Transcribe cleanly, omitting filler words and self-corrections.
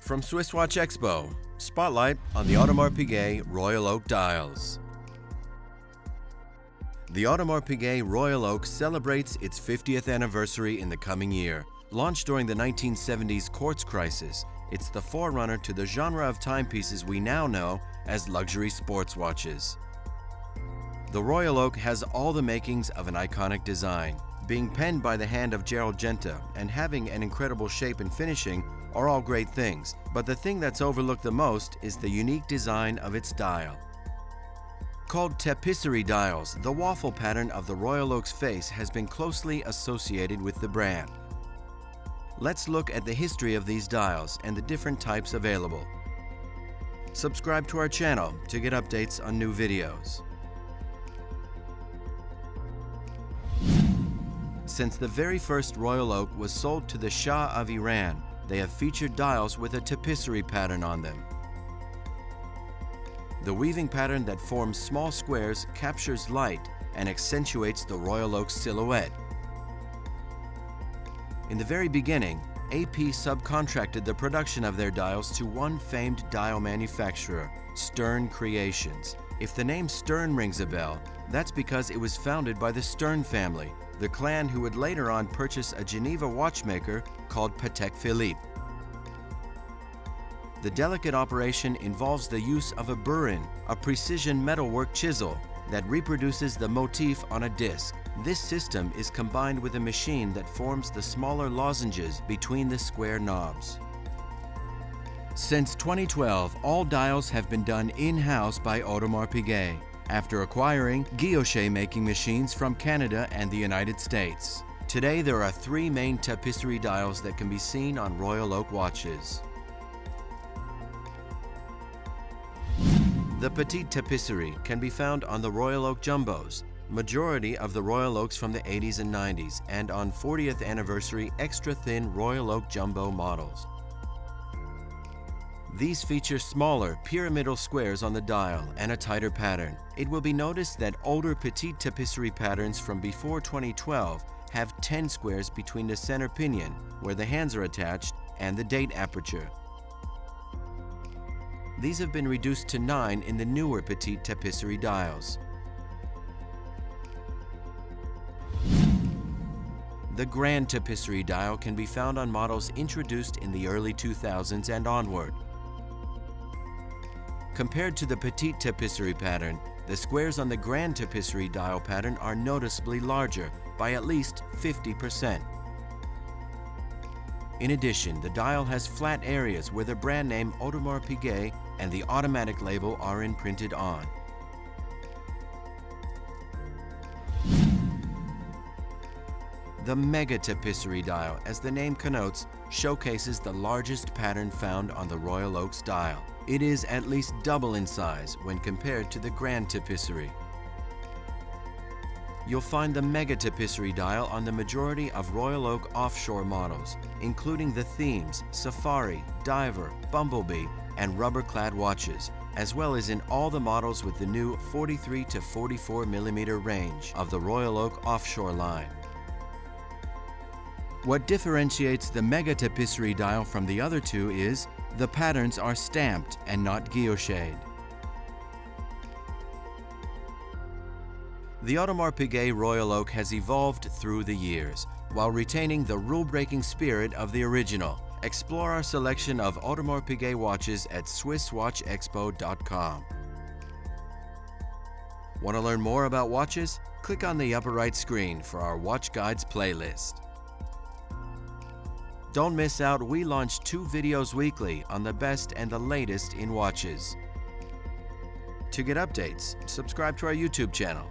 From SwissWatchExpo, spotlight on the Audemars Piguet Royal Oak dials. The Audemars Piguet Royal Oak celebrates its 50th anniversary in the coming year. Launched during the 1970s quartz crisis, it's the forerunner to the genre of timepieces we now know as luxury sports watches. The Royal Oak has all the makings of an iconic design. Being penned by the hand of Gerald Genta and having an incredible shape and finishing are all great things, but the thing that's overlooked the most is the unique design of its dial. Called Tapisserie dials, the waffle pattern of the Royal Oak's face has been closely associated with the brand. Let's look at the history of these dials and the different types available. Subscribe to our channel to get updates on new videos. Since the very first Royal Oak was sold to the Shah of Iran, they have featured dials with a tapisserie pattern on them. The weaving pattern that forms small squares captures light and accentuates the Royal Oak silhouette. In the very beginning, AP subcontracted the production of their dials to one famed dial manufacturer, Stern Creations. If the name Stern rings a bell, that's because it was founded by the Stern family, the clan who would later on purchase a Geneva watchmaker called Patek Philippe. The delicate operation involves the use of a burin, a precision metalwork chisel that reproduces the motif on a disc. This system is combined with a machine that forms the smaller lozenges between the square knobs. Since 2012, all dials have been done in-house by Audemars Piguet, after acquiring guilloche making machines from Canada and the United States. Today there are three main tapisserie dials that can be seen on Royal Oak watches. The Petite tapisserie can be found on the Royal Oak Jumbos, majority of the Royal Oaks from the 80s and 90s, and on 40th anniversary extra thin Royal Oak Jumbo models. These feature smaller, pyramidal squares on the dial and a tighter pattern. It will be noticed that older Petite tapisserie patterns from before 2012 have 10 squares between the center pinion, where the hands are attached, and the date aperture. These have been reduced to 9 in the newer Petite tapisserie dials. The Grande tapisserie dial can be found on models introduced in the early 2000s and onward. Compared to the Petite tapisserie pattern, the squares on the Grande tapisserie dial pattern are noticeably larger by at least 50%. In addition, the dial has flat areas where the brand name Audemars Piguet and the automatic label are imprinted on. The Mega tapisserie dial, as the name connotes, showcases the largest pattern found on the Royal Oak's dial. It is at least double in size when compared to the Grande tapisserie. You'll find the Mega tapisserie dial on the majority of Royal Oak Offshore models, including the themes, Safari, Diver, Bumblebee, and rubber-clad watches, as well as in all the models with the new 43 to 44 mm range of the Royal Oak Offshore line. What differentiates the Mega tapisserie dial from the other two is the patterns are stamped and not guillocheed. The Audemars Piguet Royal Oak has evolved through the years, while retaining the rule-breaking spirit of the original. Explore our selection of Audemars Piguet watches at SwissWatchExpo.com. Want to learn more about watches? Click on the upper right screen for our Watch Guides playlist. Don't miss out, we launch 2 videos weekly on the best and the latest in watches. To get updates, subscribe to our YouTube channel.